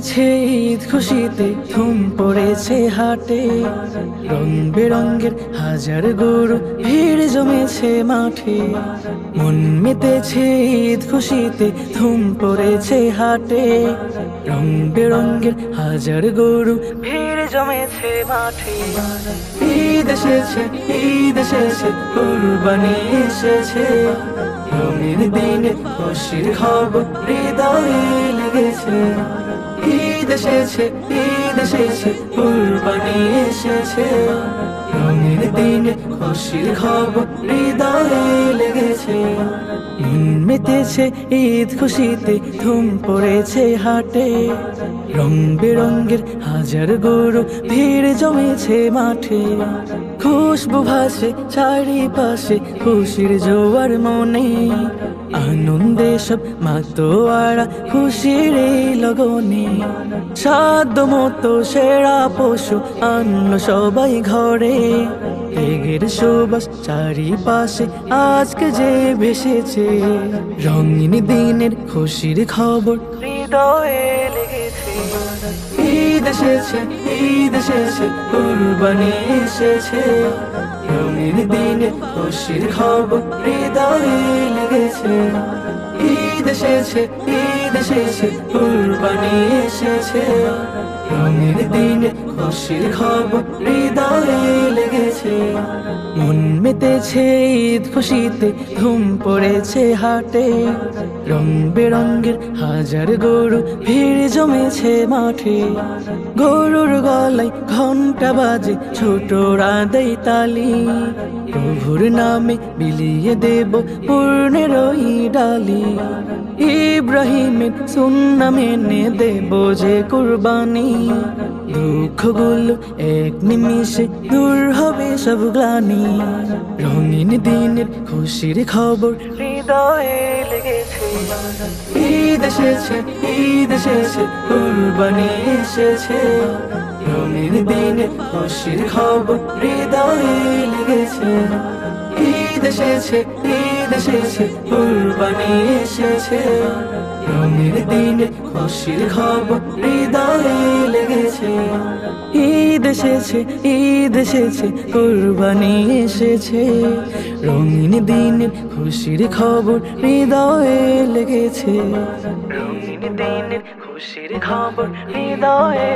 মেতেছে ঈদ খুশিতে ধুম পড়েছে হাটে, রং বেরঙের হাজার গরু ভিড় জমেছে মাঠে। মন মেতেছে ঈদ খুশিতে ধুম পড়েছে হাটে, রং বেরঙের হাজার গরু ভিড় জমেছে মাঠে। ঈদ এসেছে, ঈদ এসেছে, কুরবানি এসেছে, রঙের দিনে খুশির খবর হৃদয়ে লেগেছে। ঈদ এসেছে, ঈদ এসেছে, কুরবানি এসেছে, রঙের দিনে খুশির খবর হৃদয়ে লেগেছে। মন মেতেছে ঈদ খুশিতে ধুম পড়েছে হাটে, রং বেরঙের হাজার গরু ভিড় জমেছে মাঠে। খুশবু ভাসে চারিপাশে খুশির জোয়ার মনে, আনন্দে সব মাতোয়ারা খুশির এই লগনে। সাধ্য মতো সেরা পশু আনলো সবাই ঘরে, ত্যাগের সুবাস চারিপাশে আজকে যে ভেসেছে। রঙিন দিনের খুশির খবর হৃদয়ে লেগেছে। ঈদ এসেছে, ঈদ এসেছে, কুরবানি এসেছে, রঙিন দিনে খুশির খবর হৃদয়ে লেগেছে। ঈদ এসেছে, ঈদ এসেছে, কুরবানি এসেছে, রঙের দিনে খুশির খবর হৃদয়ে লেগেছে। মন মেতেছে ঈদ খুশিতে ধুম পড়েছে হাটে, রং বেরঙের হাজার গরু ভিড় জমেছে মাঠে। গরুর গলায় ঘন্টা বাজে ছোটরা দেয় তালি, প্রভুর নামে বিলিয়ে দেব পূর্ণের ওই ডালি। ইব্রাহিমের সুন্নাহ মেনে দেব যে কুরবানি, দুঃখগুলো এক নিমিষে দূর হবে সব গ্লানি। রঙিন দিনের খুশির খবর হৃদয়ে লেগেছে। ঈদ এসেছে, ঈদ এসেছে, কুরবানি এসেছে, রঙিন দিনে খুশির খবর হৃদয়ে লেগেছে। ঈদ এসেছে, ঈদ এসেছে, কুরবানি এসেছে, রঙের দিনে খুশির খবর হৃদয়ে লেগেছে। ঈদ এসেছে, ঈদ এসেছে, কুরবানি এসেছে, রঙিন দিনের খুশির খবর হৃদয়ে লেগেছে। রঙিন দিনের খুশির খবর হৃদয়ে